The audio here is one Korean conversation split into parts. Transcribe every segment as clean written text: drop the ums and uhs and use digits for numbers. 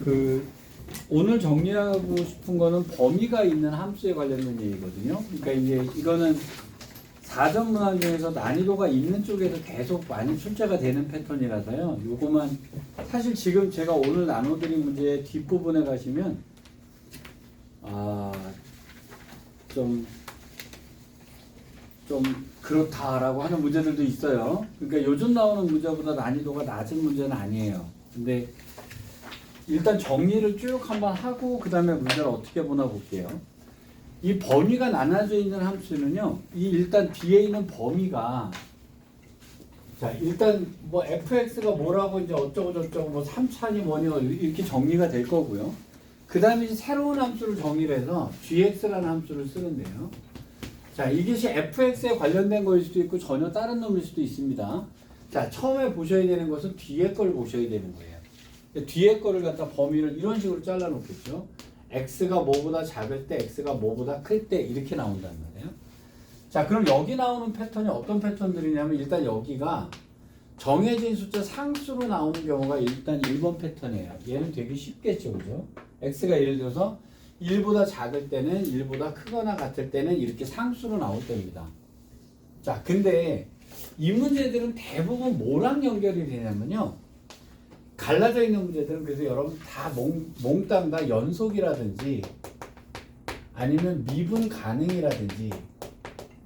그 오늘 정리하고 싶은 거는 범위가 있는 함수에 관련된 얘기거든요. 그러니까 이제 이거는 사전 문항 중에서 난이도가 있는 쪽에서 계속 많이 출제가 되는 패턴이라서요. 요거만 사실 지금 제가 오늘 나눠드린 문제 뒷부분에 가시면 좀 그렇다라고 하는 문제들도 있어요. 그러니까 요즘 나오는 문제보다 난이도가 낮은 문제는 아니에요. 근데 일단 정리를 쭉 한번 하고 그 다음에 문제를 어떻게 보나 볼게요. 이 범위가 나눠져 있는 함수는요, 이 일단 뒤에 있는 범위가, 자 일단 뭐 fx가 뭐라고 이제 어쩌고 저쩌고 뭐 3차니 뭐니 이렇게 정리가 될 거고요. 그 다음에 이제 새로운 함수를 정의를 해서 gx라는 함수를 쓰는데요. 자 이것이 fx에 관련된 거일 수도 있고 전혀 다른 놈일 수도 있습니다. 자 처음에 보셔야 되는 것은 뒤에 걸 보셔야 되는 거예요. 뒤에 거를 갖다 범위를 이런 식으로 잘라 놓겠죠. x가 뭐보다 작을 때, x가 뭐보다 클 때 이렇게 나온단 말이에요. 자 그럼 여기 나오는 패턴이 어떤 패턴들이냐면 일단 여기가 정해진 숫자 상수로 나오는 경우가 일단 1번 패턴이에요. 얘는 되게 쉽겠죠. 그죠? x가 예를 들어서 1보다 작을 때는 1보다 크거나 같을 때는 이렇게 상수로 나올 때입니다. 자 근데 이 문제들은 대부분 뭐랑 연결이 되냐면요. 갈라져 있는 문제들은 그래서 여러분 다 몽땅 다 연속이라든지 아니면 미분 가능이라든지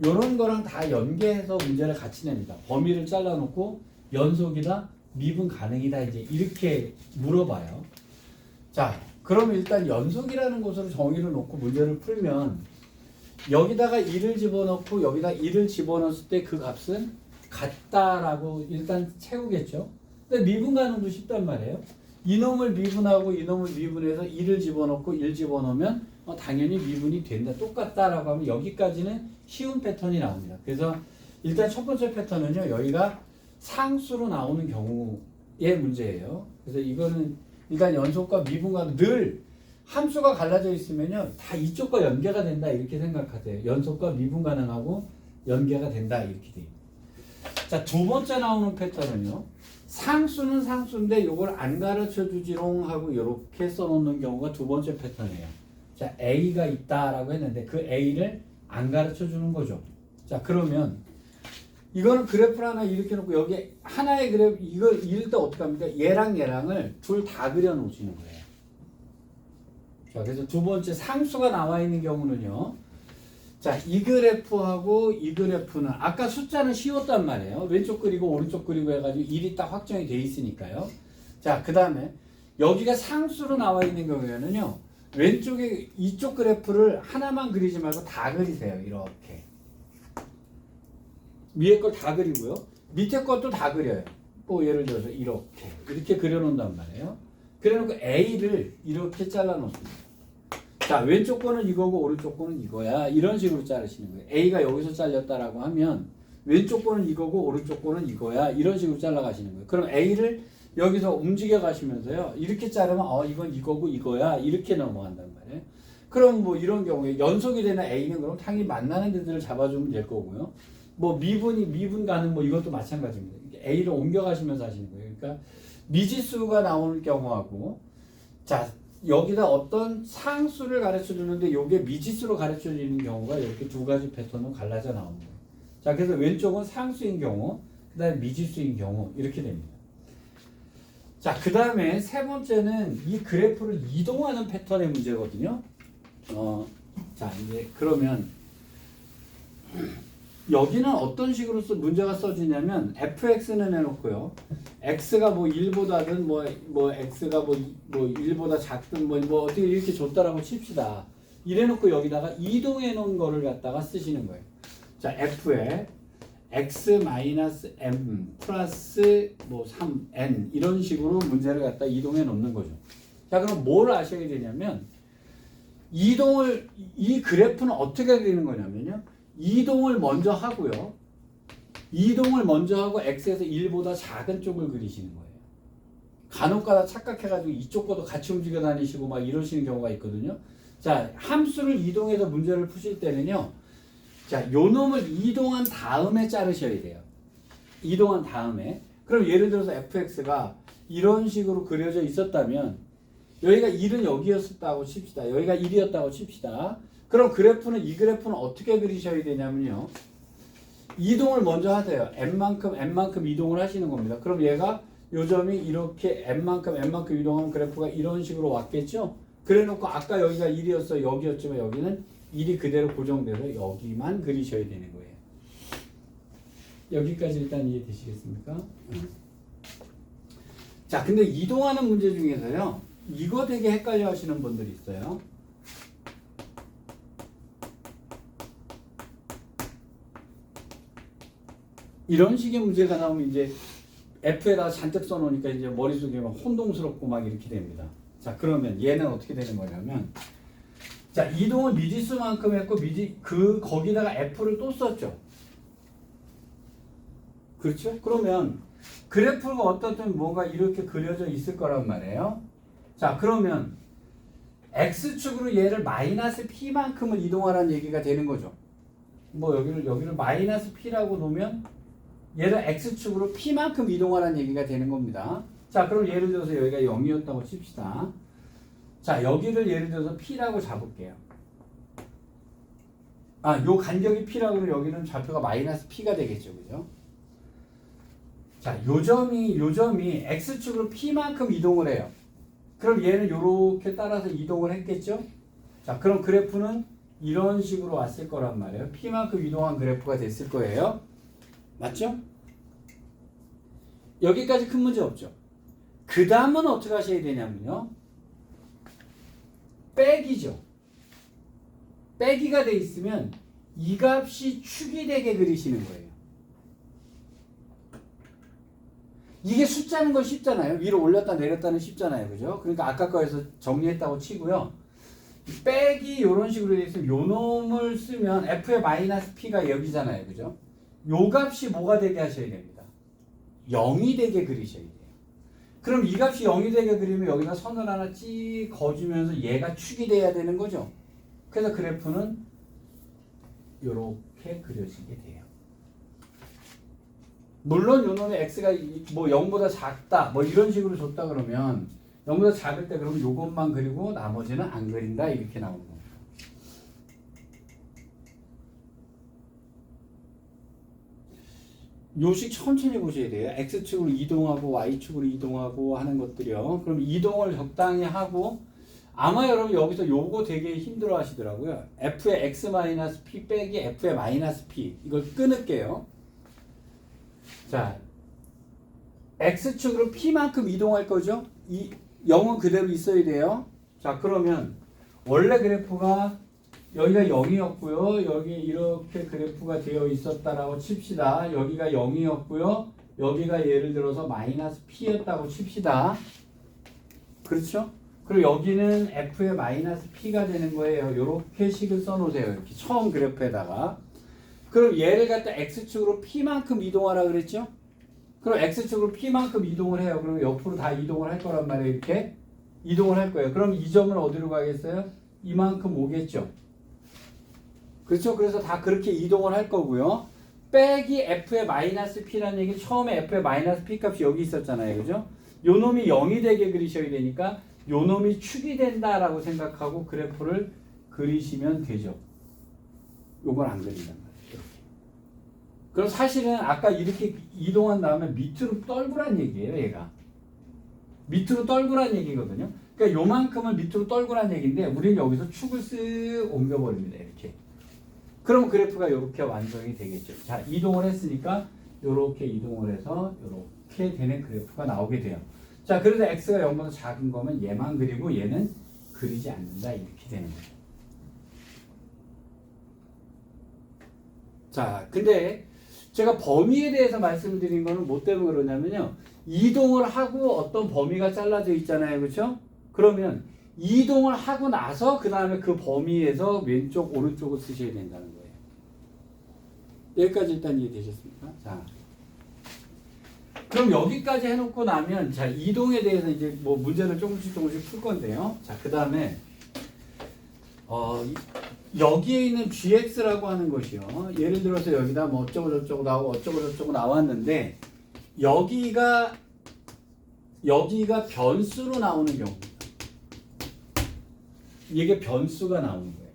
이런 거랑 다 연계해서 문제를 같이 냅니다. 범위를 잘라놓고 연속이다, 미분 가능이다 이제 이렇게 물어봐요. 자, 그럼 일단 연속이라는 것으로 정의를 놓고 문제를 풀면 여기다가 1을 집어넣고 여기다 1을 집어넣었을 때 그 값은 같다라고 일단 채우겠죠. 근데 미분 가능도 쉽단 말이에요. 이놈을 미분하고 이놈을 미분해서 1을 집어넣고 1 집어넣으면 당연히 미분이 된다. 똑같다라고 하면 여기까지는 쉬운 패턴이 나옵니다. 그래서 일단 첫 번째 패턴은요. 여기가 상수로 나오는 경우의 문제예요. 그래서 이거는 일단 연속과 미분과 늘 함수가 갈라져 있으면요. 다 이쪽과 연계가 된다. 이렇게 생각하세요. 연속과 미분 가능하고 연계가 된다. 이렇게 돼요. 자, 두 번째 나오는 패턴은요. 상수는 상수인데 이걸 안 가르쳐 주지롱 하고 이렇게 써놓는 경우가 두 번째 패턴이에요. 자, A가 있다라고 했는데 그 A를 안 가르쳐 주는 거죠. 자, 그러면 이거는 그래프를 하나 이렇게 놓고 여기 하나의 그래프 이걸 이럴 때 어떻게 합니까? 얘랑 얘랑을 둘 다 그려 놓으시는 거예요. 자, 그래서 두 번째 상수가 나와 있는 경우는요. 자, 이 그래프하고 이 그래프는 아까 숫자는 쉬웠단 말이에요. 왼쪽 그리고 오른쪽 그리고 해가지고 1이 딱 확정이 돼 있으니까요. 자, 그 다음에 여기가 상수로 나와 있는 경우에는요. 왼쪽에 이쪽 그래프를 하나만 그리지 말고 다 그리세요. 이렇게. 위에 걸 다 그리고요. 밑에 것도 다 그려요. 뭐 예를 들어서 이렇게 그려놓는단 말이에요. 그래놓고 A를 이렇게 잘라놓습니다. 자, 왼쪽 거는 이거고 오른쪽 거는 이거야. 이런 식으로 자르시는 거예요. A가 여기서 잘렸다라고 하면 왼쪽 거는 이거고 오른쪽 거는 이거야. 이런 식으로 잘라가시는 거예요. 그럼 A를 여기서 움직여 가시면서요. 이렇게 자르면 이건 이거고 이거야. 이렇게 넘어간단 말이에요. 그럼 뭐 이런 경우에 연속이 되는 A는 그럼 당연히 만나는 데들을 잡아주면 될 거고요. 뭐 미분 가능 뭐 이것도 마찬가지입니다. A를 옮겨 가시면서 하시는 거예요. 그러니까 미지수가 나오는 경우하고 자, 여기다 어떤 상수를 가르쳐 주는데 이게 미지수로 가르쳐 주는 경우가 이렇게 두 가지 패턴으로 갈라져 나오는 거예요. 자, 그래서 왼쪽은 상수인 경우, 그 다음에 미지수인 경우 이렇게 됩니다. 자, 그 다음에 세 번째는 이 그래프를 이동하는 패턴의 문제거든요. 자, 이제 그러면 여기는 어떤 식으로 문제가 써지냐면 fx는 해놓고요. x가 뭐 1보다든 뭐 x가 뭐 1보다 작든 뭐 어떻게 이렇게 줬다라고 칩시다. 이래놓고 여기다가 이동해 놓은 거를 갖다가 쓰시는 거예요. 자, f에 x-m 플러스 뭐 3n 이런 식으로 문제를 갖다 이동해 놓는 거죠. 자, 그럼 뭘 아셔야 되냐면 이 그래프는 어떻게 그리는 거냐면요. 이동을 먼저 하고요. 이동을 먼저 하고 x에서 1보다 작은 쪽을 그리시는 거예요. 간혹가다 착각해가지고 이쪽 것도 같이 움직여 다니시고 막 이러시는 경우가 있거든요. 자, 함수를 이동해서 문제를 푸실 때는요. 자, 요 놈을 이동한 다음에 자르셔야 돼요. 이동한 다음에. 그럼 예를 들어서 fx가 이런 식으로 그려져 있었다면 여기가 1은 여기였었다고 칩시다. 여기가 1이었다고 칩시다. 그럼 이 그래프는 어떻게 그리셔야 되냐면요. 이동을 먼저 하세요. n만큼 이동을 하시는 겁니다. 그럼 얘가 요 점이 이렇게 n만큼 이동하면 그래프가 이런 식으로 왔겠죠? 그래 놓고 아까 여기가 1이었어 여기였지만 여기는 1이 그대로 고정돼서 여기만 그리셔야 되는 거예요. 여기까지 일단 이해되시겠습니까? 자, 근데 이동하는 문제 중에서요. 이거 되게 헷갈려 하시는 분들이 있어요. 이런 식의 문제가 나오면 이제 F에다가 잔뜩 써놓으니까 이제 머릿속에 막 혼동스럽고 막 이렇게 됩니다. 자, 그러면 얘는 어떻게 되는 거냐면, 자, 이동은 미지수만큼 했고, 거기다가 F를 또 썼죠. 그렇죠? 그러면 그래프가 어떻든 뭔가 이렇게 그려져 있을 거란 말이에요. 자, 그러면 X축으로 얘를 마이너스 P만큼을 이동하라는 얘기가 되는 거죠. 뭐 여기를 마이너스 P라고 놓으면 얘를 X축으로 P만큼 이동하라는 얘기가 되는 겁니다. 자, 그럼 예를 들어서 여기가 0이었다고 칩시다. 자, 여기를 예를 들어서 P라고 잡을게요. 요 간격이 P라고 하면 여기는 좌표가 마이너스 P가 되겠죠. 그죠? 자, 요 점이 X축으로 P만큼 이동을 해요. 그럼 얘는 이렇게 따라서 이동을 했겠죠? 자, 그럼 그래프는 이런 식으로 왔을 거란 말이에요. P만큼 이동한 그래프가 됐을 거예요. 맞죠? 여기까지 큰 문제 없죠? 그 다음은 어떻게 하셔야 되냐면요. 빼기죠. 빼기가 돼 있으면 이 값이 축이 되게 그리시는 거예요. 이게 숫자는 건 쉽잖아요. 위로 올렸다 내렸다는 쉽잖아요. 그죠? 그러니까 아까 거에서 정리했다고 치고요. 빼기 이런 식으로 돼 있으면 요 놈을 쓰면 F의 마이너스 P가 여기잖아요. 그죠? 요 값이 뭐가 되게 하셔야 됩니다. 0이 되게 그리셔야 돼요. 그럼 이 값이 0이 되게 그리면 여기다 선을 하나 찍 거주면서 얘가 축이 돼야 되는 거죠. 그래서 그래프는 이렇게 그려지게 돼요. 물론 요 놈의 x가 뭐 0보다 작다 뭐 이런 식으로 줬다 그러면 0보다 작을 때 그러면 요것만 그리고 나머지는 안 그린다 이렇게 나오는 겁니다. 요식 천천히 보셔야 돼요. x축으로 이동하고 y축으로 이동하고 하는 것들이요. 그럼 이동을 적당히 하고 아마 여러분 여기서 요거 되게 힘들어 하시더라고요. f의 x-p 빼기 f의 -p 이걸 끊을게요. 자, x축으로 p만큼 이동할 거죠? 이 0은 그대로 있어야 돼요. 자, 그러면 원래 그래프가 여기가 0이었고요. 여기 이렇게 그래프가 되어 있었다라고 칩시다. 여기가 0이었고요. 여기가 예를 들어서 -p였다고 칩시다. 그렇죠? 그리고 여기는 f의 -p가 되는 거예요. 이렇게 식을 써놓으세요. 이렇게 처음 그래프에다가. 그럼 얘를 갖다 x축으로 p만큼 이동하라 그랬죠? 그럼 x축으로 p만큼 이동을 해요. 그러면 옆으로 다 이동을 할 거란 말이에요. 이렇게 이동을 할 거예요. 그럼 이 점은 어디로 가겠어요? 이만큼 오겠죠. 그렇죠? 그래서 다 그렇게 이동을 할 거고요. 빼기 f의 -p라는 얘기는 처음에 f의 -p 값이 여기 있었잖아요. 그죠? 요 놈이 0이 되게 그리셔야 되니까 요 놈이 축이 된다라고 생각하고 그래프를 그리시면 되죠. 요걸 안 그린단 말이에요. 그럼 사실은 아까 이렇게 이동한 다음에 밑으로 떨구란 얘기예요. 얘가. 밑으로 떨구란 얘기거든요. 그러니까 요만큼을 밑으로 떨구란 얘기인데 우리는 여기서 축을 쓱 옮겨버립니다. 이렇게. 그러면 그래프가 이렇게 완성이 되겠죠. 자, 이동을 했으니까 이렇게 이동을 해서 이렇게 되는 그래프가 나오게 돼요. 자, 그래서 x가 0보다 작은 거면 얘만 그리고 얘는 그리지 않는다. 이렇게 되는 거죠. 자, 근데 제가 범위에 대해서 말씀을 드린 거는 뭐 때문에 그러냐면요. 이동을 하고 어떤 범위가 잘라져 있잖아요. 그렇죠? 그러면 이동을 하고 나서 그 다음에 그 범위에서 왼쪽 오른쪽을 쓰셔야 된다는 거예요. 여기까지 일단 이해되셨습니까? 자, 그럼 여기까지 해놓고 나면 자, 이동에 대해서 이제 뭐 문제를 조금씩 풀 건데요. 자, 그 다음에 여기에 있는 gx라고 하는 것이요. 예를 들어서 여기다 뭐 어쩌고 저쩌고 나오고 어쩌고 저쩌고 나왔는데 여기가 변수로 나오는 경우입니다. 이게 변수가 나오는 거예요.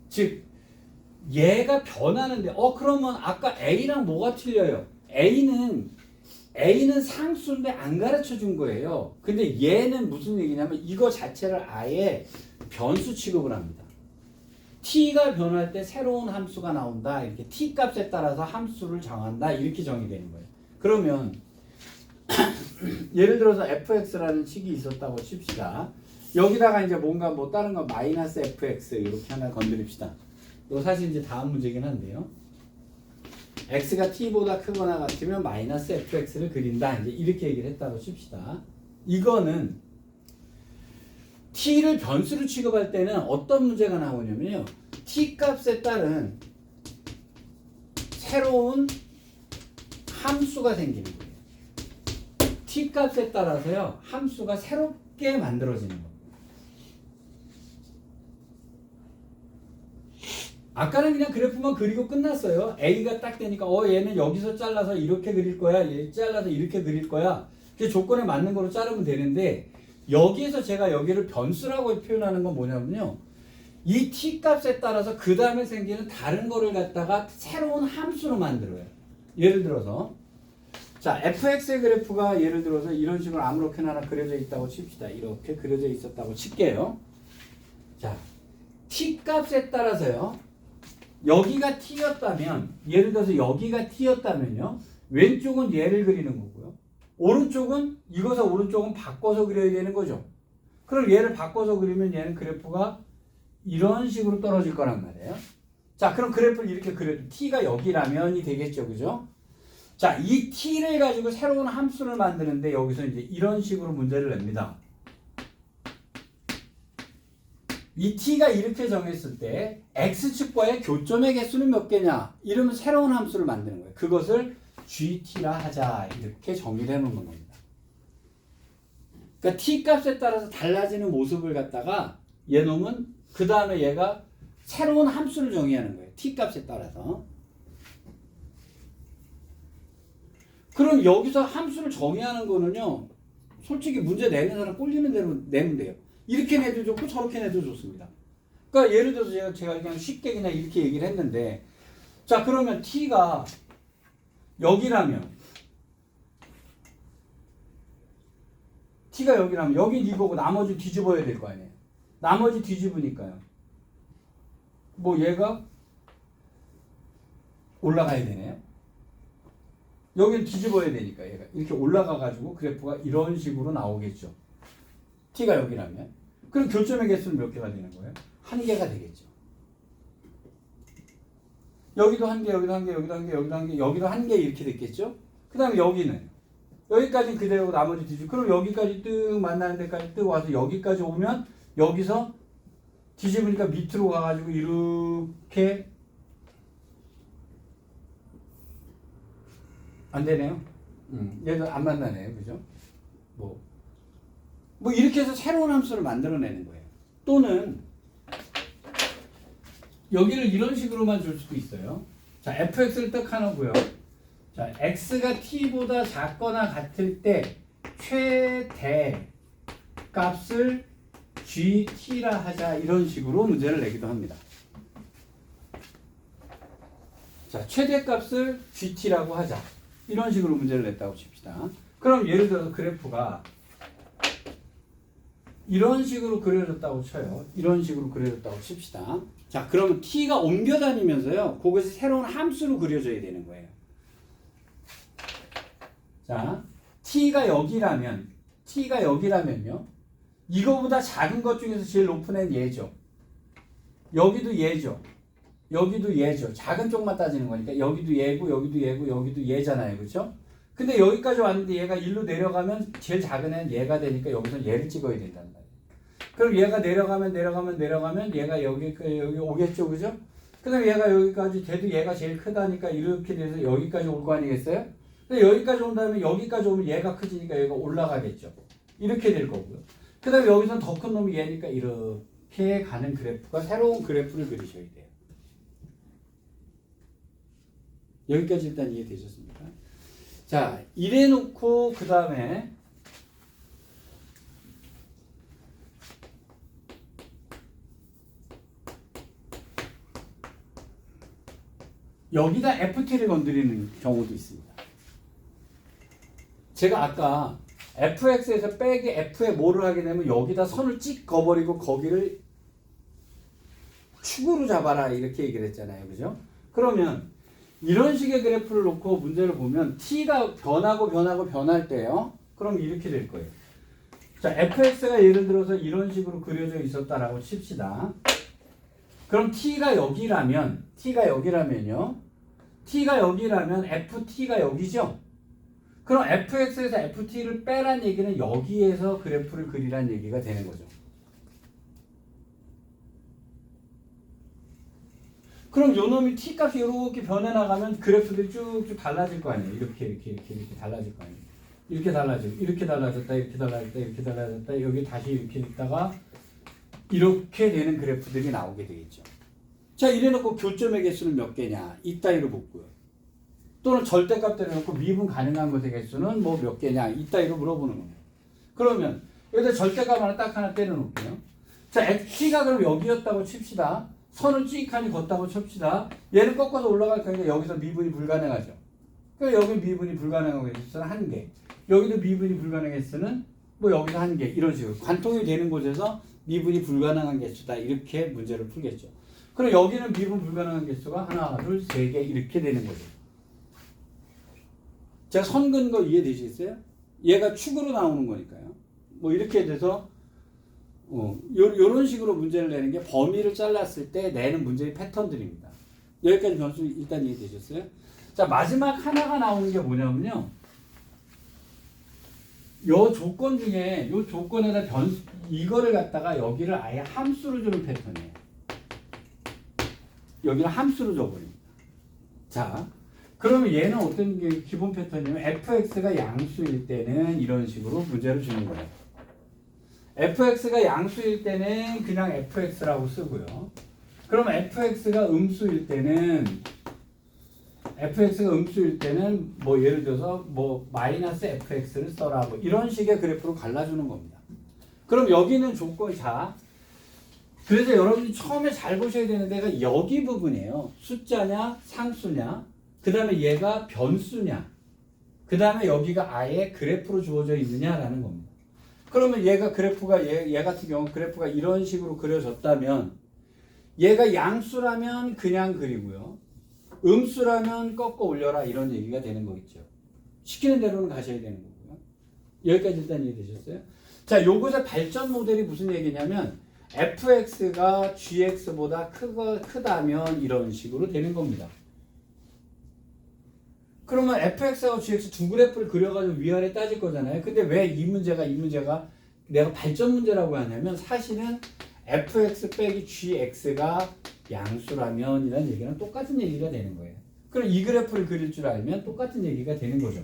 즉 얘가 변하는데 그러면 아까 A랑 뭐가 틀려요? A는 상수인데 안 가르쳐 준 거예요. 근데 얘는 무슨 얘기냐면 이거 자체를 아예 변수 취급을 합니다. t가 변할 때 새로운 함수가 나온다. 이렇게 t 값에 따라서 함수를 정한다. 이렇게 정의되는 거예요. 그러면 예를 들어서 fx라는 칙이 있었다고 칩시다. 여기다가 이제 뭔가 뭐 다른 거 마이너스 fx 이렇게 하나 건드립시다. 이거 사실 이제 다음 문제긴 한데요. x가 t보다 크거나 같으면 마이너스 fx를 그린다. 이제 이렇게 얘기를 했다고 칩시다. 이거는 t를 변수로 취급할 때는 어떤 문제가 나오냐면요. t 값에 따른 새로운 함수가 생기는 거예요. t 값에 따라서요. 함수가 새롭게 만들어지는 겁니다. 아까는 그냥 그래프만 그리고 끝났어요. A가 딱 되니까 얘는 여기서 잘라서 이렇게 그릴 거야. 얘 잘라서 이렇게 그릴 거야. 그게 조건에 맞는 거로 자르면 되는데 여기에서 제가 여기를 변수라고 표현하는 건 뭐냐면요. 이 t 값에 따라서 그 다음에 생기는 다른 거를 갖다가 새로운 함수로 만들어요. 예를 들어서 자 fx의 그래프가 예를 들어서 이런 식으로 아무렇게나 하나 그려져 있다고 칩시다. 이렇게 그려져 있었다고 칠게요. 자 t 값에 따라서요. 여기가 t였다면 예를 들어서 여기가 t였다면요. 왼쪽은 얘를 그리는 거고요. 오른쪽은 이것과 오른쪽은 바꿔서 그려야 되는 거죠. 그럼 얘를 바꿔서 그리면 얘는 그래프가 이런 식으로 떨어질 거란 말이에요. 자, 그럼 그래프를 이렇게 그려도 t가 여기라면이 되겠죠. 그죠? 자, 이 t를 가지고 새로운 함수를 만드는데 여기서 이제 이런 식으로 문제를 냅니다. 이 t가 이렇게 정했을 때 x축과의 교점의 개수는 몇 개냐? 이러면 새로운 함수를 만드는 거예요. 그것을 gt라 하자. 이렇게 정의를 해놓는 겁니다. 그러니까 t 값에 따라서 달라지는 모습을 갖다가 얘놈은 그 다음에 얘가 새로운 함수를 정의하는 거예요. t 값에 따라서. 그럼 여기서 함수를 정의하는 거는요. 솔직히 문제 내는 사람 꼴리는 대로 내면 돼요. 이렇게 내도 좋고 저렇게 내도 좋습니다. 그러니까 예를 들어서 제가 그냥 쉽게 그냥 이렇게 얘기를 했는데 자 그러면 t가 여기라면 여긴 이거고 나머지 뒤집어야 될 거 아니에요. 나머지 뒤집으니까요. 뭐 얘가 올라가야 되네요. 여긴 뒤집어야 되니까 얘가 이렇게 올라가 가지고 그래프가 이런 식으로 나오겠죠. t가 여기라면 그럼 교점의 개수는 몇 개가 되는 거예요? 한 개가 되겠죠. 여기도 한 개, 여기도 한 개, 여기도 한 개, 여기도 한 개, 여기도 한 개 이렇게 됐겠죠? 그 다음에 여기는 여기까지는 그대로고 나머지 뒤집고 그럼 여기까지 뜩 만나는 데까지 뜩 와서 여기까지 오면 여기서 뒤집으니까 밑으로 가가지고 이렇게 안 되네요. 얘도 안 만나네요. 그죠? 뭐 이렇게 해서 새로운 함수를 만들어내는 거예요. 또는 여기를 이런 식으로만 줄 수도 있어요. 자, fx를 딱 하나고요. 자, x가 t보다 작거나 같을 때 최대 값을 gt라 하자 이런 식으로 문제를 내기도 합니다. 자, 최대 값을 gt라고 하자 이런 식으로 문제를 냈다고 칩시다. 그럼 예를 들어서 그래프가 이런 식으로 그려졌다고 쳐요. 이런 식으로 그려졌다고 칩시다. 자, 그러면 t가 옮겨 다니면서요. 그것이 새로운 함수로 그려져야 되는 거예요. 자, t가 여기라면요. 이거보다 작은 것 중에서 제일 높은 애는 얘죠. 여기도 얘죠. 여기도 얘죠. 작은 쪽만 따지는 거니까 여기도 얘고 여기도 얘고 여기도 얘잖아요. 그렇죠? 근데 여기까지 왔는데 얘가 일로 내려가면 제일 작은 애는 얘가 되니까 여기서 얘를 찍어야 된다는 말이에요. 그럼 얘가 내려가면 얘가 여기 오겠죠. 그죠? 그 다음에 얘가 여기까지 돼도 얘가 제일 크다니까 이렇게 돼서 여기까지 올 거 아니겠어요? 근데 여기까지 온 다음에 여기까지 오면 얘가 커지니까 얘가 올라가겠죠. 이렇게 될 거고요. 그 다음에 여기서는 더 큰 놈이 얘니까 이렇게 가는 그래프가 새로운 그래프를 그리셔야 돼요. 여기까지 일단 이해되셨습니까? 자, 이래 놓고 그 다음에 여기다 FT를 건드리는 경우도 있습니다. 제가 아까 fx에서 빼기 f에 뭐를 하게 되면 여기다 선을 찍 그어버리고 거기를 축으로 잡아라 이렇게 얘기를 했잖아요. 그죠? 그러면 이런 식의 그래프를 놓고 문제를 보면 t가 변할 때요. 그럼 이렇게 될 거예요. 자, fx가 예를 들어서 이런 식으로 그려져 있었다라고 칩시다. 그럼 t가 여기라면요. t가 여기라면 ft가 여기죠. 그럼 fx에서 ft를 빼란 얘기는 여기에서 그래프를 그리란 얘기가 되는 거죠. 그럼 요 놈이 t값이 이렇게 변해나가면 그래프들이 쭉쭉 달라질 거 아니에요. 이렇게 달라질 거 아니에요. 이렇게 달라졌다, 이렇게 달라졌다, 여기 다시 이렇게 있다가 이렇게 되는 그래프들이 나오게 되겠죠. 자, 이래놓고 교점의 개수는 몇 개냐? 이따위로 묻고요. 또는 절대값 때려놓고 미분 가능한 것의 개수는 뭐 몇 개냐? 이따위로 물어보는 겁니다. 그러면 여기다 절대값 하나 때려놓을게요. 자, t가 그럼 여기였다고 칩시다. 선을 찍하니 걷다고 칩시다. 얘는 꺾어서 올라갈 거니까 여기서 미분이 불가능하죠. 그러니까 여기 미분이 불가능한 개수는 1개. 여기도 미분이 불가능한 개수는 뭐 여기서 1개. 이런 식으로 관통이 되는 곳에서 미분이 불가능한 개수다. 이렇게 문제를 풀겠죠. 그럼 여기는 미분 불가능한 개수가 하나, 둘, 세 개 이렇게 되는 거죠. 제가 선 긋는 거 이해되시겠어요? 얘가 축으로 나오는 거니까요. 뭐 이렇게 돼서 요런 식으로 문제를 내는 게 범위를 잘랐을 때 내는 문제의 패턴들입니다. 여기까지 변수 일단 이해되셨어요? 자, 마지막 하나가 나오는 게 뭐냐면요. 요 조건 중에 요 조건에다 이거를 갖다가 여기를 아예 함수로 주는 패턴이에요. 여기를 함수로 줘버립니다. 자, 그러면 얘는 어떤 게 기본 패턴이냐면 fx가 양수일 때는 이런 식으로 문제를 주는 거예요. fx가 양수일 때는 그냥 fx라고 쓰고요. 그럼 fx가 음수일 때는 뭐 예를 들어서 뭐 마이너스 fx를 써라 뭐 이런 식의 그래프로 갈라주는 겁니다. 그럼 여기는 조건 자. 그래서 여러분이 처음에 잘 보셔야 되는 데가 여기 부분이에요. 숫자냐 상수냐 그 다음에 얘가 변수냐 그 다음에 여기가 아예 그래프로 주어져 있느냐라는 겁니다. 그러면 얘가 그래프가 얘 같은 경우 그래프가 이런 식으로 그려졌다면 얘가 양수라면 그냥 그리고요. 음수라면 꺾어 올려라 이런 얘기가 되는 거겠죠. 시키는 대로는 가셔야 되는 거고요. 여기까지 일단 이해되셨어요? 자, 요것의 발전 모델이 무슨 얘기냐면 fx가 gx보다 크다면 이런 식으로 되는 겁니다. 그러면 fx하고 gx 두 그래프를 그려가지고 위아래 따질 거잖아요. 근데 왜 이 문제가 내가 발전 문제라고 하냐면 사실은 fx 빼기 gx가 양수라면 이런 얘기는 똑같은 얘기가 되는 거예요. 그럼 이 그래프를 그릴 줄 알면 똑같은 얘기가 되는 거죠.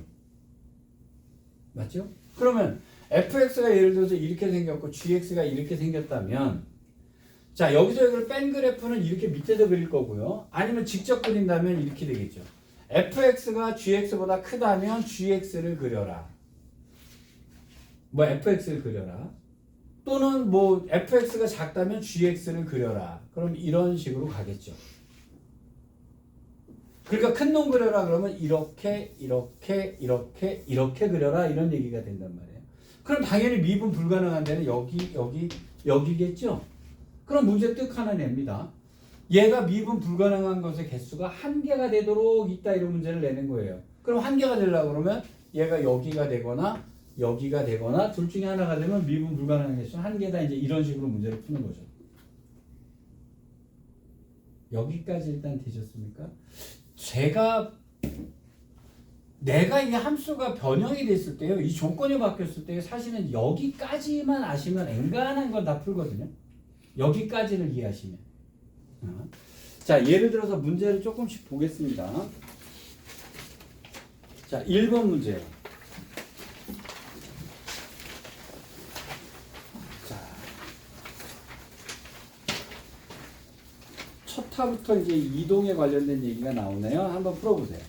맞죠? 그러면 fx가 예를 들어서 이렇게 생겼고 gx가 이렇게 생겼다면 자, 여기서 여기를 뺀 그래프는 이렇게 밑에서 그릴 거고요. 아니면 직접 그린다면 이렇게 되겠죠. fx가 gx보다 크다면 gx를 그려라. 뭐 fx를 그려라. 또는 뭐 fx가 작다면 gx를 그려라. 그럼 이런 식으로 가겠죠. 그러니까 큰 놈 그려라 그러면 이렇게 그려라 이런 얘기가 된단 말이에요. 그럼 당연히 미분 불가능한 데는 여기겠죠. 그럼 문제 뜻 하나 냅니다. 얘가 미분 불가능한 것의 개수가 1개가 되도록 이따 이런 문제를 내는 거예요. 그럼 1개가 되려고 그러면 얘가 여기가 되거나 여기가 되거나 둘 중에 하나가 되면 미분 불가능한 개수는 1개다. 이제 이런 식으로 문제를 푸는 거죠. 여기까지 일단 되셨습니까? 내가 이 함수가 변형이 됐을 때요. 이 조건이 바뀌었을 때 사실은 여기까지만 아시면 엔간한 건 다 풀거든요. 여기까지를 이해하시면. 자, 예를 들어서 문제를 조금씩 보겠습니다. 자, 1번 문제. 자, 첫 타부터 이제 이동에 관련된 얘기가 나오네요. 한번 풀어보세요.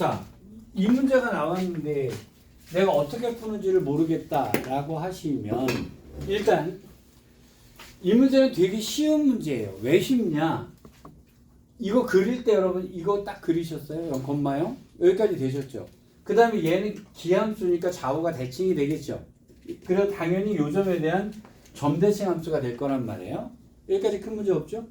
자, 이 문제가 나왔는데 내가 어떻게 푸는지를 모르겠다라고 하시면 일단 이 문제는 되게 쉬운 문제예요. 왜 쉽냐? 이거 그릴 때 여러분 이거 딱 그리셨어요? 0,0 여기까지 되셨죠? 그 다음에 얘는 기함수니까 좌우가 대칭이 되겠죠? 그래서 당연히 요점에 대한 점대칭 함수가 될 거란 말이에요. 여기까지 큰 문제 없죠?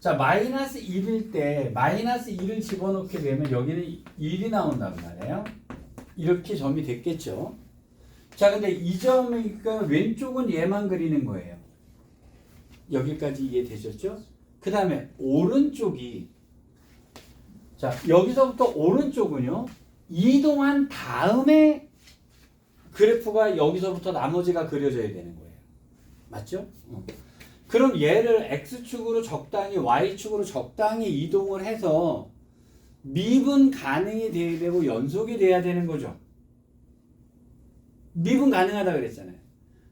자, 마이너스 1일 때 마이너스 1을 집어넣게 되면 여기는 1이 나온단 말이에요. 이렇게 점이 됐겠죠. 자, 근데 이 점이니까 왼쪽은 얘만 그리는 거예요. 여기까지 이해되셨죠? 그 다음에 오른쪽이 자, 여기서부터 오른쪽은요. 이동한 다음에 그래프가 여기서부터 나머지가 그려져야 되는 거예요. 맞죠? 그럼 얘를 X축으로 적당히 Y축으로 적당히 이동을 해서 미분 가능이 돼야 되고 연속이 돼야 되는 거죠. 미분 가능하다 그랬잖아요.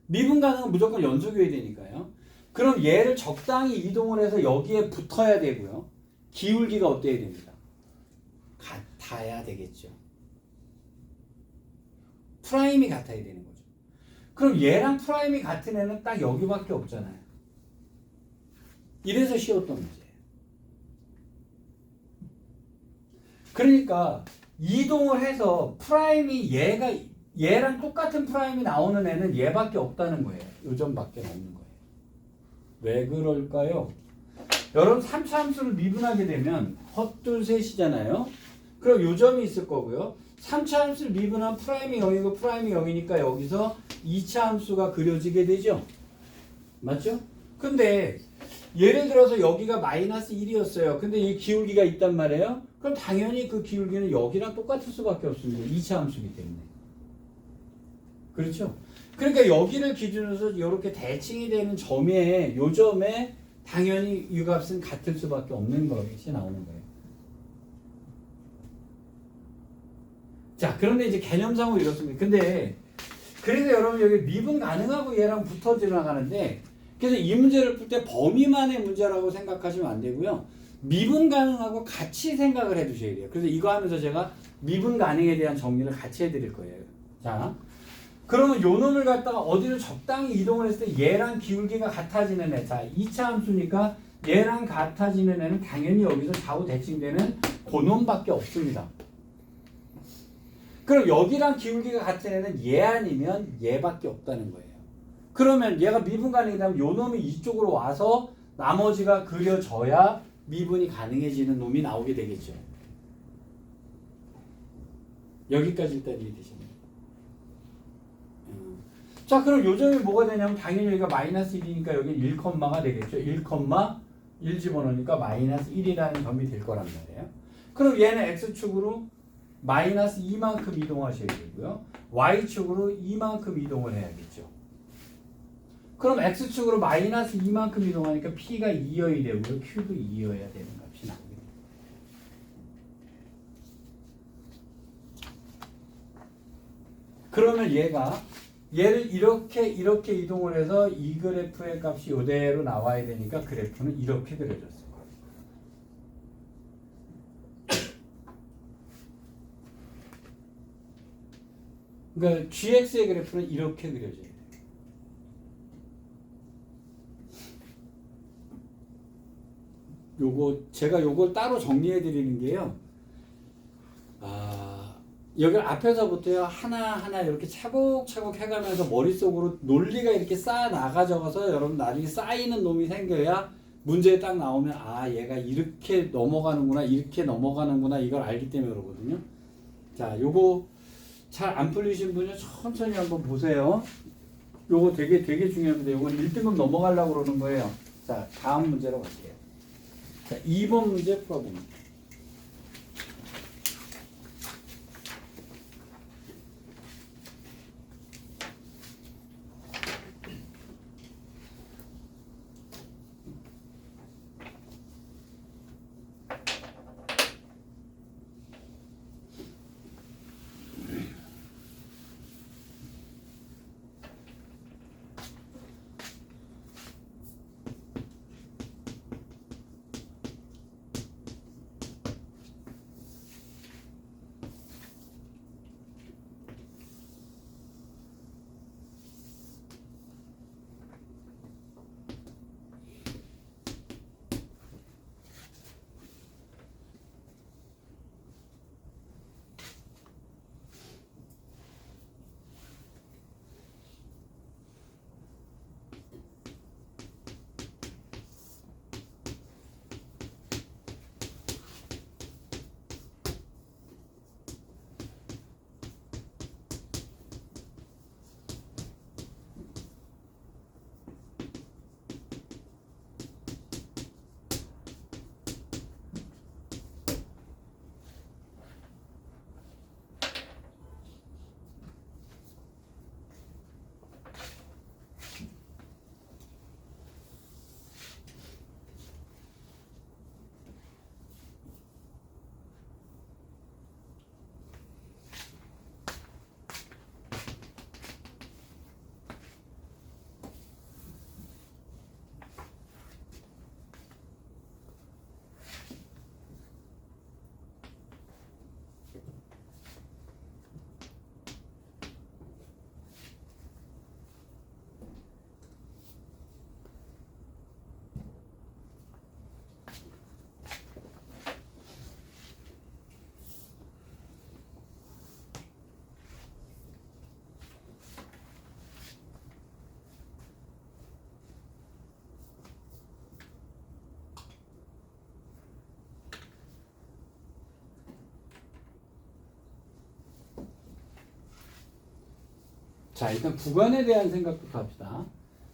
미분 가능은 무조건 연속이어야 되니까요. 그럼 얘를 적당히 이동을 해서 여기에 붙어야 되고요. 기울기가 어때야 됩니다. 같아야 되겠죠. 프라임이 같아야 되는 거죠. 그럼 얘랑 프라임이 같은 애는 딱 여기밖에 없잖아요. 이래서 쉬웠던 문제예요. 그러니까 이동을 해서 프라임이 얘랑 똑같은 프라임이 나오는 애는 얘밖에 없다는 거예요. 요 점밖에 없는 거예요. 왜 그럴까요? 여러분 3차 함수를 미분하게 되면 헛둘셋이잖아요. 그럼 요 점이 있을 거고요. 3차 함수를 미분한 프라임이 0이고 프라임이 0이니까 여기서 2차 함수가 그려지게 되죠. 맞죠? 근데 예를 들어서 여기가 마이너스 1이었어요. 근데 이 기울기가 있단 말이에요. 그럼 당연히 그 기울기는 여기랑 똑같을 수밖에 없습니다. 2차 함수이기 때문에. 그렇죠? 그러니까 여기를 기준으로 이렇게 대칭이 되는 점에 요 점에 당연히 이 값은 같을 수밖에 없는 것이 나오는 거예요. 자, 그런데 이제 개념상으로 이렇습니다. 근데 그래서 여러분 여기 미분 가능하고 얘랑 붙어 지나가는데 그래서 이 문제를 풀 때 범위만의 문제라고 생각하시면 안 되고요. 미분 가능하고 같이 생각을 해 두셔야 돼요. 그래서 이거 하면서 제가 미분 가능에 대한 정리를 같이 해드릴 거예요. 자, 그러면 요 놈을 갖다가 어디를 적당히 이동을 했을 때 얘랑 기울기가 같아지는 애. 자, 2차 함수니까 얘랑 같아지는 애는 당연히 여기서 좌우 대칭되는 그 놈밖에 없습니다. 그럼 여기랑 기울기가 같은 애는 얘 아니면 얘밖에 없다는 거예요. 그러면 얘가 미분 가능이라면 요 놈이 이쪽으로 와서 나머지가 그려져야 미분이 가능해지는 놈이 나오게 되겠죠. 여기까지 일단 이해되시나요? 자, 그럼 요 점이 뭐가 되냐면 당연히 여기가 마이너스 1이니까 여기 1컴마가 되겠죠. 1, 집어넣으니까 마이너스 1이라는 점이 될 거란 말이에요. 그럼 얘는 X축으로 마이너스 2만큼 이동하셔야 되고요. Y축으로 2만큼 이동을 해야겠죠. 그럼 X축으로 마이너스 2만큼 이동하니까 P가 2여야 되고요. Q도 2여야 되는 값이 나오게 됩니다. 그러면 얘를 이렇게 이동을 해서 이 그래프의 값이 이대로 나와야 되니까 그래프는 이렇게 그려졌을 거예요. 그러니까 GX의 그래프는 이렇게 그려져야 돼요. 제가 요걸 따로 정리해 드리는 게요. 여기 앞에서부터요 하나하나 이렇게 차곡차곡 해가면서 머릿속으로 논리가 이렇게 쌓아 나가져서 여러분 나중에 쌓이는 놈이 생겨야 문제에 딱 나오면 얘가 이렇게 넘어가는구나 이렇게 넘어가는구나 이걸 알기 때문에 그러거든요. 자, 요거 잘 안 풀리신 분은 천천히 한번 보세요. 요거 되게 중요합니다. 요건 1등급 넘어가려고 그러는 거예요. 자, 다음 문제로 갈게요. 자, 2번 문제 풀어봅니다. 자, 일단 구간에 대한 생각부터 합시다.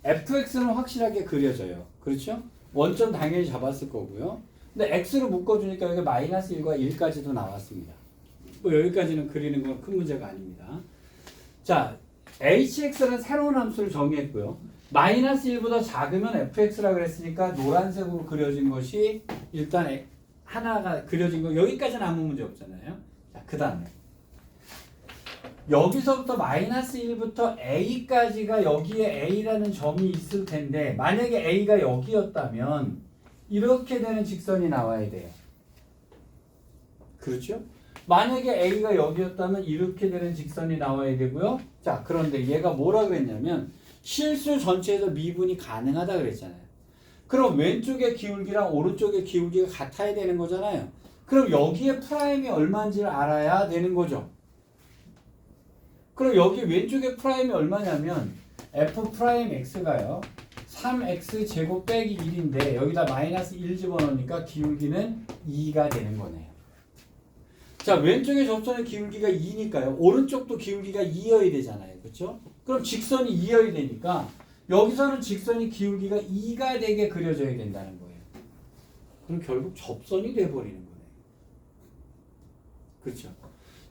fx는 확실하게 그려져요. 그렇죠? 원점 당연히 잡았을 거고요. 근데 x로 묶어주니까 여기 마이너스 1과 1까지도 나왔습니다. 뭐 여기까지는 그리는 건 큰 문제가 아닙니다. 자, hx는 새로운 함수를 정의했고요. 마이너스 1보다 작으면 fx라고 그랬으니까 노란색으로 그려진 것이 일단 하나가 그려진 거 여기까지는 아무 문제 없잖아요. 자, 그 다음에 여기서부터 마이너스 1부터 a까지가 여기에 a라는 점이 있을 텐데 만약에 a가 여기였다면 이렇게 되는 직선이 나와야 돼요. 그렇죠? 만약에 a가 여기였다면 이렇게 되는 직선이 나와야 되고요. 자, 그런데 얘가 뭐라 그랬냐면 실수 전체에서 미분이 가능하다 그랬잖아요. 그럼 왼쪽의 기울기랑 오른쪽의 기울기가 같아야 되는 거잖아요. 그럼 여기에 프라임이 얼마인지를 알아야 되는 거죠. 그럼 여기 왼쪽에 프라임이 얼마냐면 f 프라임 x가요 3x 제곱 빼기 1인데 여기다 마이너스 1 집어넣으니까 기울기는 2가 되는 거네요. 자, 왼쪽에 접선의 기울기가 2니까요 오른쪽도 기울기가 2여야 되잖아요. 그렇죠? 그럼 직선이 2여야 되니까 여기서는 직선이 기울기가 2가 되게 그려져야 된다는 거예요. 그럼 결국 접선이 돼버리는 거네요. 그렇죠?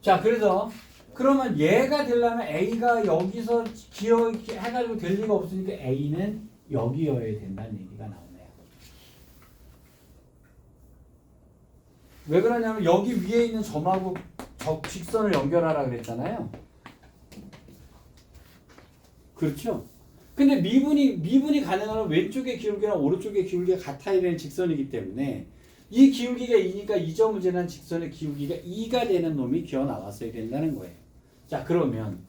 자, 그래서 그러면 얘가 되려면 A가 여기서 기어 해가지고 될 리가 없으니까 A는 여기여야 된다는 얘기가 나오네요. 왜 그러냐면 여기 위에 있는 점하고 직선을 연결하라 그랬잖아요. 그렇죠? 근데 미분이 가능하면 왼쪽의 기울기랑 오른쪽의 기울기가 같아야 되는 직선이기 때문에 이 기울기가 2니까 이 점을 지난 직선의 기울기가 2가 되는 놈이 기어 나왔어야 된다는 거예요. 자, 그러면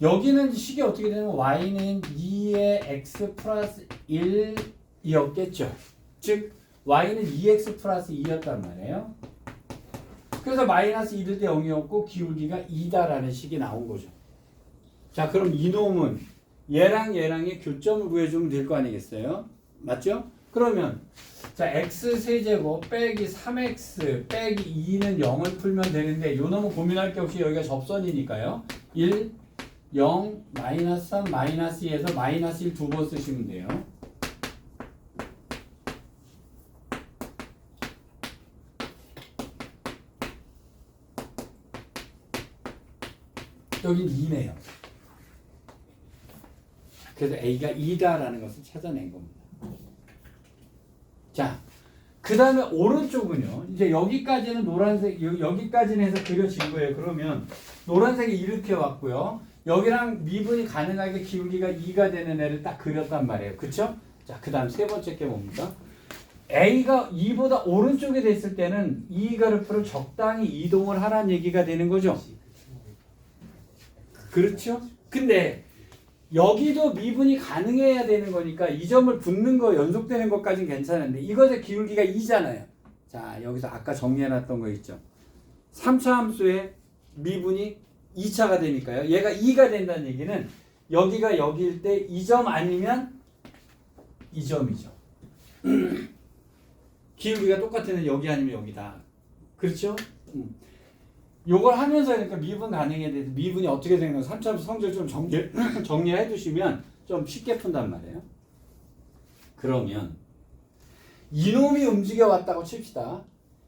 여기는 식이 어떻게 되냐면 y는 2의 x 플러스 1이었겠죠. 즉 y는 2x 플러스 2였단 말이에요. 그래서 마이너스 1일 때 0이었고 기울기가 2다라는 식이 나온 거죠. 자, 그럼 이놈은 얘랑 얘랑의 교점을 구해주면 될 거 아니겠어요? 맞죠? 그러면 자, x 세제곱 빼기 3x 빼기 2는 0을 풀면 되는데 요놈은 고민할 게 없이 여기가 접선이니까요. 1, 0, 마이너스 3, 마이너스 2에서 마이너스 1 두 번 쓰시면 돼요. 여긴 2네요. 그래서 A가 2다라는 것을 찾아낸 겁니다. 자, 그 다음에 오른쪽은요. 이제 여기까지는 노란색, 여기까지는 해서 그려진 거예요. 그러면 노란색이 이렇게 왔고요. 여기랑 미분이 가능하게 기울기가 2가 되는 애를 딱 그렸단 말이에요. 그쵸? 자, 그 다음 세 번째 게 뭡니까? A가 2보다 오른쪽에 됐을 때는 이 그래프를 적당히 이동을 하라는 얘기가 되는 거죠. 그렇죠? 근데 여기도 미분이 가능해야 되는 거니까 이 점을 붙는 거 연속되는 것까지는 괜찮은데 이것의 기울기가 2잖아요. 자, 여기서 아까 정리해놨던 거 있죠. 3차 함수의 미분이 2차가 되니까요. 얘가 2가 된다는 얘기는 여기가 여기일 때 이 점 아니면 이 점이죠. 기울기가 똑같은 여기 아니면 여기다. 그렇죠? 요걸 하면서 그러니까 미분 가능에 대해서 미분이 어떻게 되는 거 3차 성질 좀 정리해 두시면 좀 쉽게 푼단 말이에요. 그러면 이놈이 움직여 왔다고 칩시다.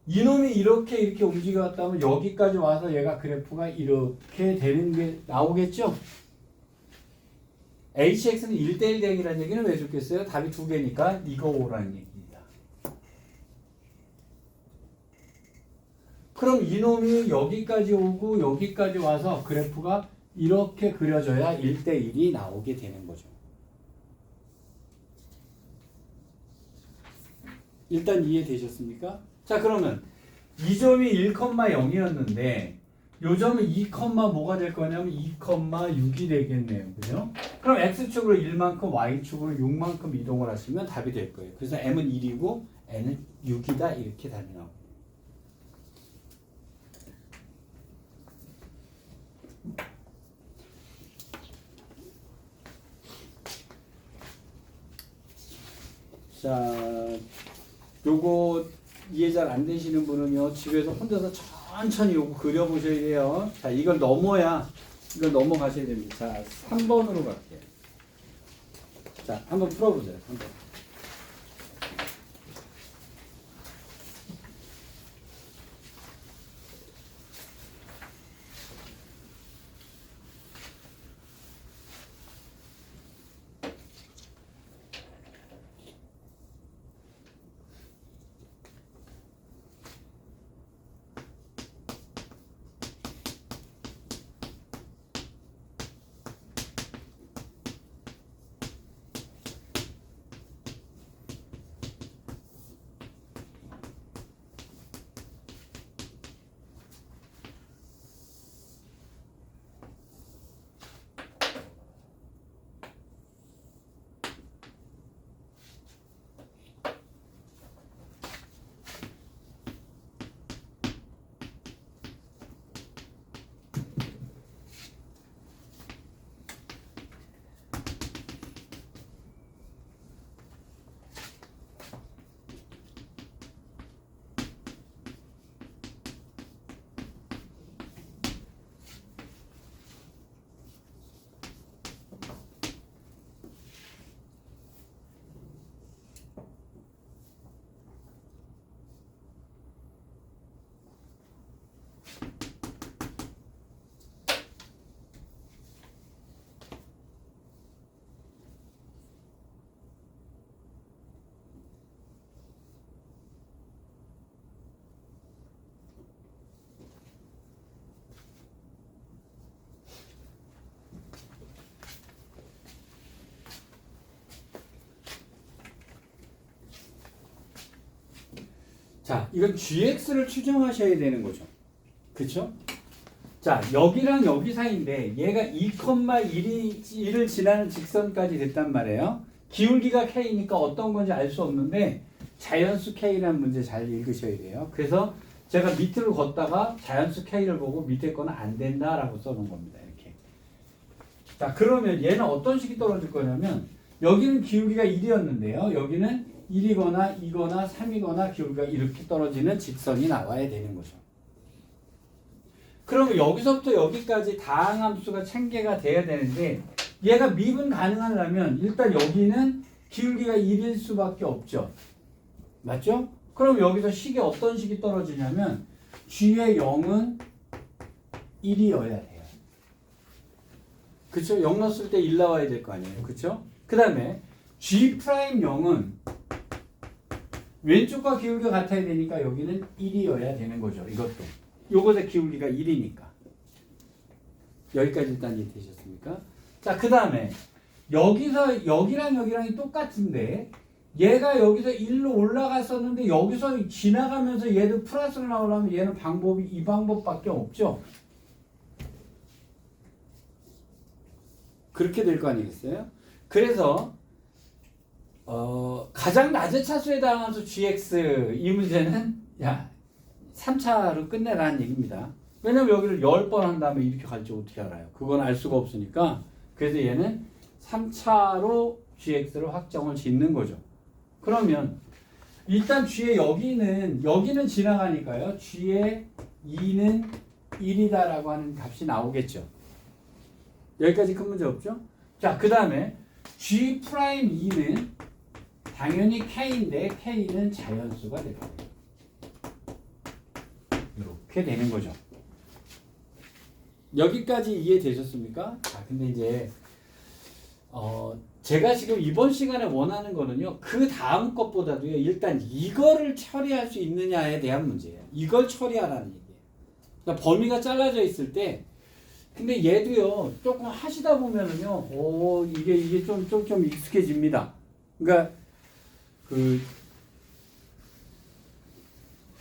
이놈이 이렇게 움직여 왔다면 여기까지 와서 얘가 그래프가 이렇게 되는 게 나오겠죠? hx는 1대1 대응이라는 얘기는 왜 좋겠어요? 답이 두 개니까 이거 오라는 얘기입니다. 그럼 이놈이 여기까지 오고 여기까지 와서 그래프가 이렇게 그려져야 1대1이 나오게 되는 거죠. 일단 이해되셨습니까? 자, 그러면 이 점이 1,0이었는데 요 점은 2, 뭐가 될 거냐면 2,6이 되겠네요. 그죠? 그럼 x축으로 1만큼 y축으로 6만큼 이동을 하시면 답이 될 거예요. 그래서 m은 1이고 n은 6이다 이렇게 답이 나옵니다. 자, 요거 이해 잘 안 되시는 분은요 집에서 혼자서 천천히 요거 그려보셔야 돼요. 자, 이걸 넘어야 이거 넘어가셔야 됩니다. 자, 3번으로 갈게요. 자, 한번 풀어보세요. 3번. 자, 이건 gx를 추정하셔야 되는 거죠. 그쵸? 자, 여기랑 여기 사이인데 얘가 2,1을 지나는 직선까지 됐단 말이에요. 기울기가 k니까 어떤 건지 알 수 없는데 자연수 k라는 문제 잘 읽으셔야 돼요. 그래서 제가 밑으로 걷다가 자연수 k를 보고 밑에 거는 안 된다라고 써놓은 겁니다. 이렇게. 자, 그러면 얘는 어떤 식이 떨어질 거냐면 여기는 기울기가 1이었는데요. 여기는 1이거나 2거나 3이거나 기울기가 이렇게 떨어지는 직선이 나와야 되는 거죠. 그러면 여기서부터 여기까지 다항함수가 1000개가 돼야 되는데 얘가 미분 가능하려면 일단 여기는 기울기가 1일 수밖에 없죠. 맞죠? 그럼 여기서 식이 어떤 식이 떨어지냐면 g의 0은 1이어야 돼요. 그쵸? 0 넣었을 때 1 나와야 될 거 아니에요. 그쵸? 그 다음에 g'0은 왼쪽과 기울기가 같아야 되니까 여기는 1이어야 되는 거죠. 이것도. 요것의 기울기가 1이니까. 여기까지 일단 이해되셨습니까? 자, 그 다음에 여기서 여기랑 여기랑이 똑같은데 얘가 여기서 1로 올라갔었는데 여기서 지나가면서 얘도 플러스로 나오려면 얘는 방법이 이 방법밖에 없죠. 그렇게 될 거 아니겠어요? 그래서 가장 낮은 차수에 해당하는 함수 gx 이 문제는 야 3차로 끝내라는 얘기입니다. 왜냐면 여기를 10번 한 다음에 이렇게 갈지 어떻게 알아요? 그건 알 수가 없으니까. 그래서 얘는 3차로 gx를 확정을 짓는 거죠. 그러면 일단 g의 여기는 지나가니까요. g의 2는 1이다라고 하는 값이 나오겠죠. 여기까지 큰 문제 없죠? 자, 그 다음에 g'2는 당연히 k인데 k는 자연수가 될 거예요. 이렇게 되는 거죠. 여기까지 이해되셨습니까? 자, 근데 이제 제가 지금 이번 시간에 원하는 거는요. 그 다음 것보다도요. 일단 이거를 처리할 수 있느냐에 대한 문제예요. 이걸 처리하라는 얘기예요. 그러니까 범위가 잘라져 있을 때 근데 얘도요. 조금 하시다 보면은요. 이게 좀 익숙해집니다. 그러니까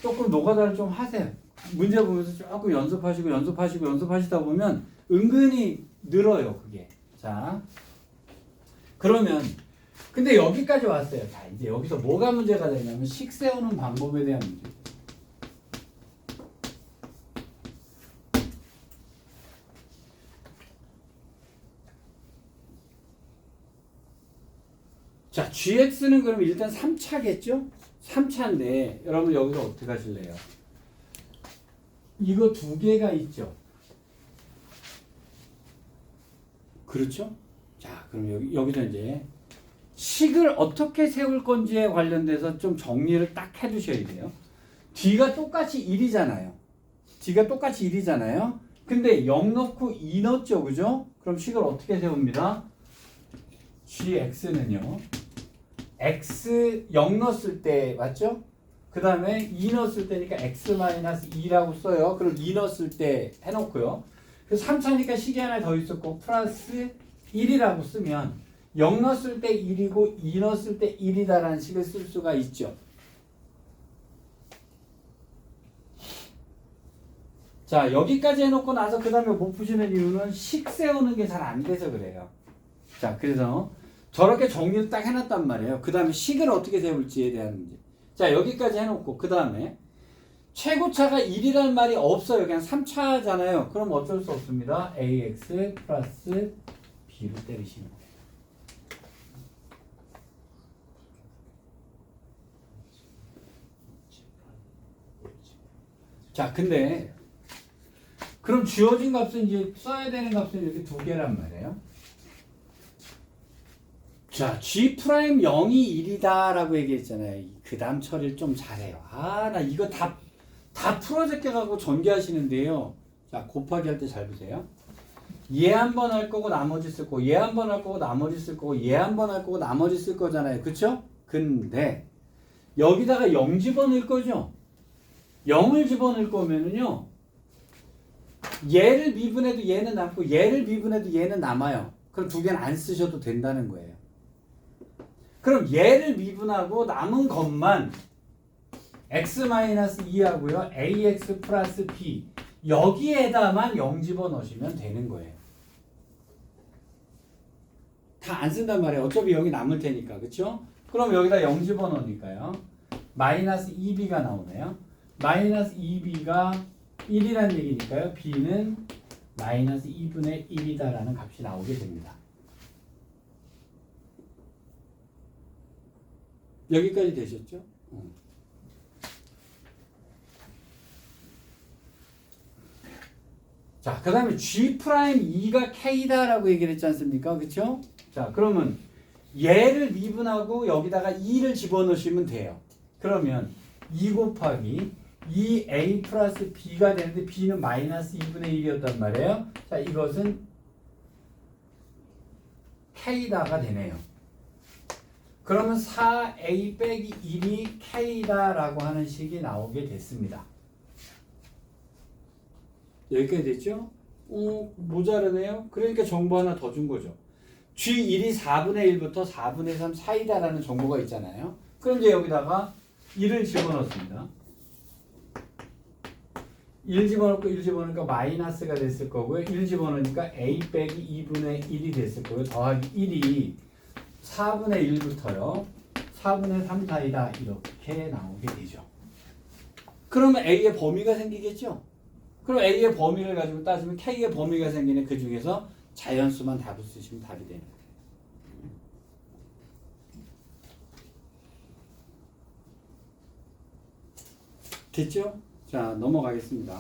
조금 노가다를 좀 하세요. 문제 보면서 조금 연습하시다 보면 은근히 늘어요, 그게. 자, 그러면 근데 여기까지 왔어요. 자, 이제 여기서 뭐가 문제가 되냐면 식 세우는 방법에 대한 문제. 자, gx는 그럼 일단 3차겠죠? 3차인데 여러분 여기서 어떻게 하실래요? 이거 두 개가 있죠. 그렇죠? 자, 그럼 여기서 이제 식을 어떻게 세울 건지에 관련돼서 좀 정리를 딱 해두셔야 돼요. D가 똑같이 1이잖아요. D가 똑같이 1이잖아요. 근데 0 넣고 2 넣었죠. 그죠? 그럼 식을 어떻게 세웁니다? gx는요. x 0 넣었을 때 맞죠? 그 다음에 2 넣었을 때니까 x-2라고 써요. 그럼 2 넣었을 때 해놓고요. 그래서 3차니까 식이 하나 더 있었고 플러스 1이라고 쓰면 0 넣었을 때 1이고 2 넣었을 때 1이다라는 식을 쓸 수가 있죠. 자, 여기까지 해놓고 나서 그 다음에 못 푸시는 이유는 식 세우는 게 잘 안 돼서 그래요. 자, 그래서 저렇게 정리를 딱 해놨단 말이에요. 그 다음에 식을 어떻게 세울지에 대한 문제. 자, 여기까지 해놓고 그 다음에 최고차가 1이라는 말이 없어요. 그냥 3차잖아요. 그럼 어쩔 수 없습니다. ax 플러스 b로 때리시면 돼요. 자, 근데 그럼 주어진 값은 이제 써야 되는 값은 이렇게 두 개란 말이에요. 자, G'0이 1이다라고 얘기했잖아요. 그 다음 처리를 좀 잘해요. 나 이거 다 풀어 제껴가고 전개하시는데요. 자, 곱하기 할 때 잘 보세요. 얘 한 번 할 거고 나머지 쓸 거고, 얘 한 번 할 거고 나머지 쓸 거고, 얘 한 번 할 거고 나머지 쓸 거잖아요. 그쵸? 근데 여기다가 0 집어넣을 거죠? 0을 집어넣을 거면은요. 얘를 미분해도 얘는 남고 얘를 미분해도 얘는 남아요. 그럼 두 개는 안 쓰셔도 된다는 거예요. 그럼 얘를 미분하고 남은 것만 x-2하고요. ax 플러스 b 여기에다만 0 집어넣으시면 되는 거예요. 다 안 쓴단 말이에요. 어차피 여기 남을 테니까. 그쵸? 그럼 여기다 0 집어넣으니까요. 마이너스 2b가 나오네요. 마이너스 2b가 1이라는 얘기니까요. b는 마이너스 2분의 1이다라는 값이 나오게 됩니다. 여기까지 되셨죠? 자, 그 다음에 G'2가 K다라고 얘기를 했지 않습니까? 그쵸? 자, 그러면 얘를 미분하고 여기다가 2를 집어넣으시면 돼요. 그러면 2 곱하기 2A 플러스 B가 되는데 B는 마이너스 2분의 1이었단 말이에요. 자, 이것은 K다가 되네요. 그러면 4A 빼기 1이 K다라고 하는 식이 나오게 됐습니다. 여기까지 됐죠? 모자르네요. 그러니까 정보 하나 더 준 거죠. G1이 4분의 1부터 4분의 3 사이다라는 정보가 있잖아요. 그럼 이제 여기다가 1을 집어넣습니다. 1 집어넣고 1 집어넣으니까 마이너스가 됐을 거고요. 1 집어넣으니까 A 빼기 2분의 1이 됐을 거고요. 더하기 1이 4분의 1부터요. 4분의 3 사이다 이렇게 나오게 되죠. 그러면 A의 범위가 생기겠죠? 그럼 A의 범위를 가지고 따지면 K의 범위가 생기는 그 중에서 자연수만 답을 쓰시면 답이 되는 거예요. 됐죠? 자, 넘어가겠습니다.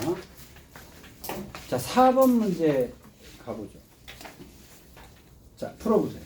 자, 4번 문제 가보죠. 자, 풀어보세요.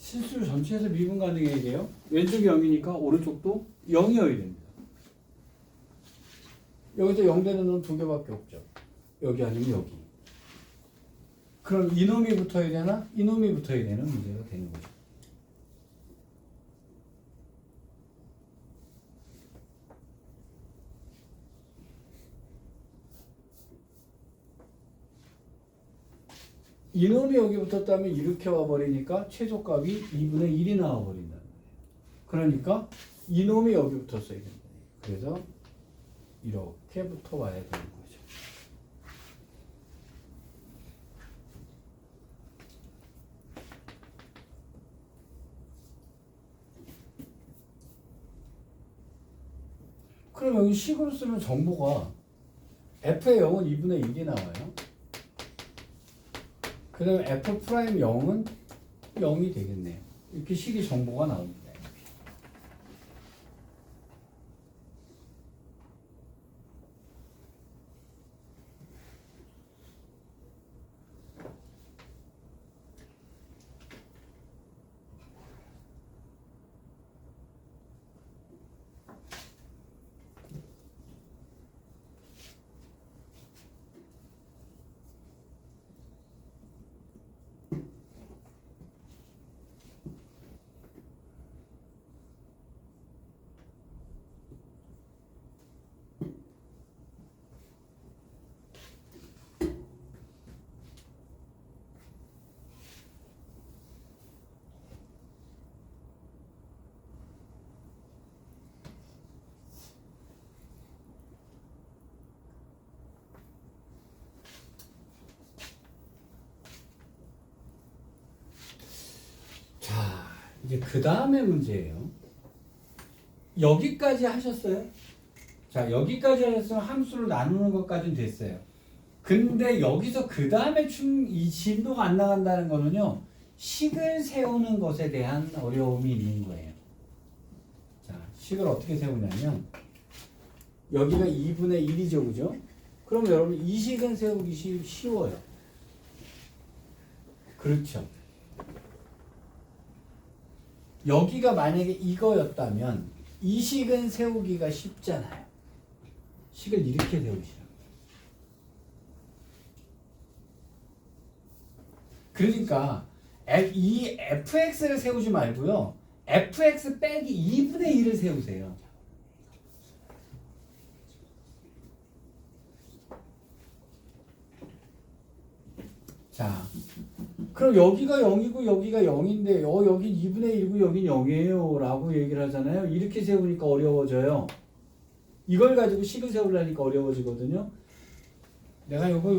실수 전체에서 미분 가능해야 돼요. 왼쪽이 0이니까 오른쪽도 0이어야 됩니다. 여기서 0 되는 놈 두 개밖에 없죠. 여기 아니면 여기. 그럼 이놈이 붙어야 되나? 이놈이 붙어야 되는 문제가 되는 거죠. 이놈이 여기 붙었다면 이렇게 와버리니까 최소값이 2분의 1이 나와버린다는 거예요. 그러니까 이놈이 여기 붙었어야 된다. 그래서 이렇게 붙어와야 되는 거죠. 그럼 여기 식으로 쓰면 정보가 f의 0은 2분의 1이 나와요. 그 다음에 f 프라임 0은 0이 되겠네요. 이렇게 식이 정보가 나옵니다. 이제 그 다음에 문제예요. 여기까지 하셨어요? 자, 여기까지 하셨으면 함수를 나누는 것까지는 됐어요. 근데 여기서 그 다음에 이 진도가 안 나간다는 거는요, 식을 세우는 것에 대한 어려움이 있는 거예요. 자, 식을 어떻게 세우냐면, 여기가 2분의 1이죠, 그죠? 그럼 여러분, 이 식은 세우기 쉬워요. 그렇죠. 여기가 만약에 이거였다면 이 식은 세우기가 쉽잖아요. 식을 이렇게 세우시라고. 그러니까 이 fx를 세우지 말고요. fx 빼기 2분의 1을 세우세요. 자, 그럼 여기가 0이고 여기가 0인데 여긴 2분의 1이고 여긴 0이에요 라고 얘기를 하잖아요. 이렇게 세우니까 어려워져요. 이걸 가지고 식을 세우려니까 어려워지거든요. 내가 이거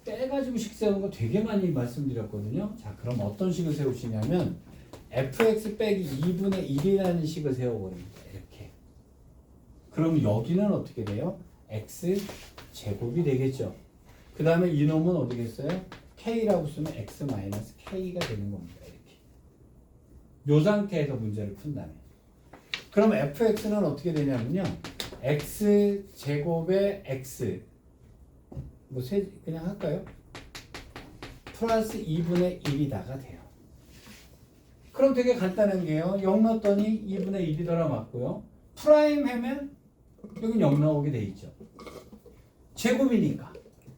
떼가지고 식 세우는 거 되게 많이 말씀드렸거든요. 자, 그럼 어떤 식을 세우시냐면 fx 빼기 2분의 1이라는 식을 세워버립니다. 이렇게. 그럼 여기는 어떻게 돼요? x 제곱이 되겠죠. 그 다음에 이놈은 어디겠어요? k라고 쓰면 x-k가 되는 겁니다. 이렇게. 요 상태에서 문제를 푼다면. 그럼 fx는 어떻게 되냐면요. x 제곱의 x 그냥 할까요? 플러스 2분의 1이다가 돼요. 그럼 되게 간단한 게요. 0 넣었더니 2분의 1이더라 맞고요. 프라임 하면 여긴 0 나오게 돼 있죠. 제곱이니까.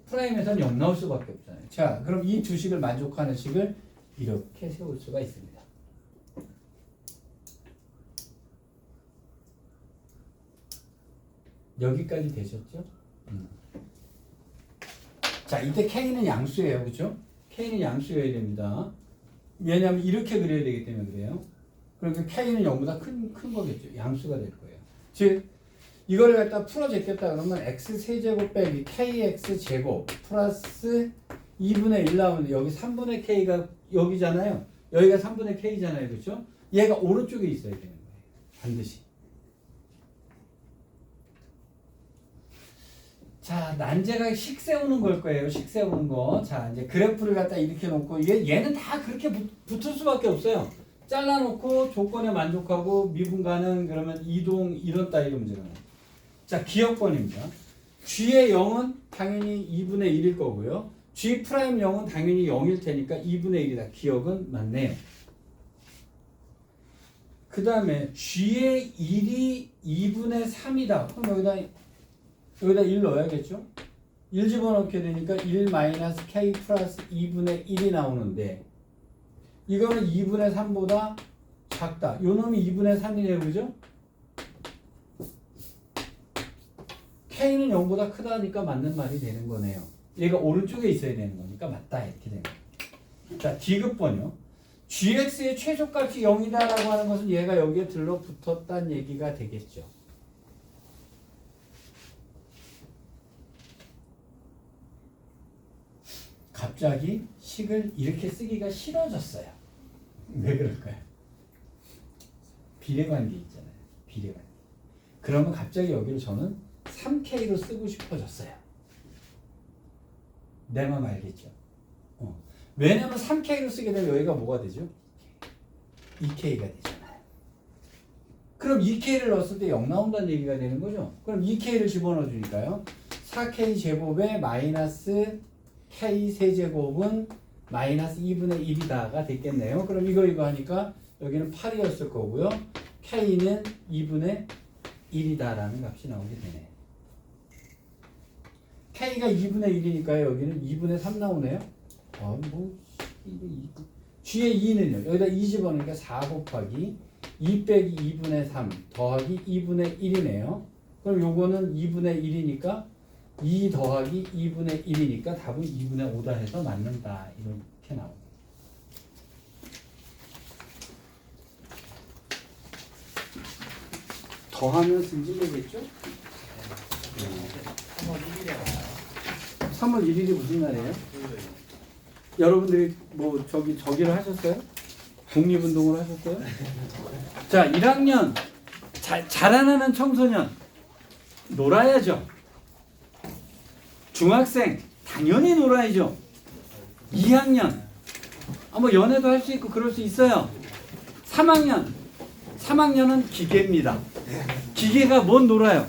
프라임에서는 0 나올 수밖에 없잖아요. 자, 그럼 이 두 식을 만족하는 식을 이렇게 세울 수가 있습니다. 여기까지 되셨죠? 자, 이때 K는 양수예요. 그죠? K는 양수여야 됩니다. 왜냐하면 이렇게 그려야 되기 때문에 그래요. 그러니까 K는 0보다 큰 거겠죠. 양수가 될 거예요. 즉, 이거를 갖다 풀어제꼈다 그러면 x세제곱 빼기 kx제곱 플러스 2분의 1 나오는데 여기 3분의 k가 여기잖아요. 여기가 3분의 k잖아요. 그렇죠? 얘가 오른쪽에 있어야 되는 거예요. 반드시. 자, 난제가 식 세우는 걸 거예요. 식 세우는 거. 자, 이제 그래프를 갖다 이렇게 놓고 얘는 다 그렇게 붙을 수밖에 없어요. 잘라놓고 조건에 만족하고 미분 가능 그러면 이동 이런 따위로 문제가 나요. 자, 기억번입니다. G의 0은 당연히 2분의 1일 거고요. G'0은 당연히 0일 테니까 2분의 1이다. 기억은 맞네요. 그 다음에 G의 1이 2분의 3이다. 그럼 여기다 1 넣어야겠죠? 1 집어넣게 되니까 1 마이너스 K 플러스 2분의 1이 나오는데 이거는 2분의 3보다 작다. 요 놈이 2분의 3이네요. 그죠? K는 0보다 크다니까 맞는 말이 되는 거네요. 얘가 오른쪽에 있어야 되는 거니까 맞다. 이렇게 되는 거예요. 자, D급번요. gx의 최소값이 0이다라고 하는 것은 얘가 여기에 들러붙었다는 얘기가 되겠죠. 갑자기 식을 이렇게 쓰기가 싫어졌어요. 왜 그럴까요? 비례관계 있잖아요. 비례관계. 그러면 갑자기 여기를 저는 3K로 쓰고 싶어졌어요. 내 맘 알겠죠? 왜냐면 3K로 쓰게 되면 여기가 뭐가 되죠? 2K가 되잖아요. 그럼 2K를 넣었을 때 0 나온다는 얘기가 되는 거죠? 그럼 2K를 집어넣어 주니까요. 4K 제곱에 마이너스 K 세제곱은 마이너스 2분의 1이다가 됐겠네요. 그럼 이거 하니까 여기는 8이었을 거고요. K는 2분의 1이다라는 값이 나오게 되네요. K가 2분의 1이니까 여기는 2분의 3 나오네요. G의 2는요. 여기다 2 집어넣으니까 4 곱하기 2 빼기 2분의 3 더하기 2분의 1이네요. 그럼 요거는 2분의 1이니까 2 더하기 2분의 1이니까 답은 2분의 5다 해서 맞는다. 이렇게 나옵니다. 더하면 승진되겠죠? 3월 1일이 무슨 날이에요? 여러분들이 뭐 저기를 하셨어요? 독립운동을 하셨어요? 자, 1학년 자라나는 청소년 놀아야죠. 중학생 당연히 놀아야죠. 2학년 뭐 연애도 할 수 있고 그럴 수 있어요. 3학년은 기계입니다. 기계가 뭔 놀아요?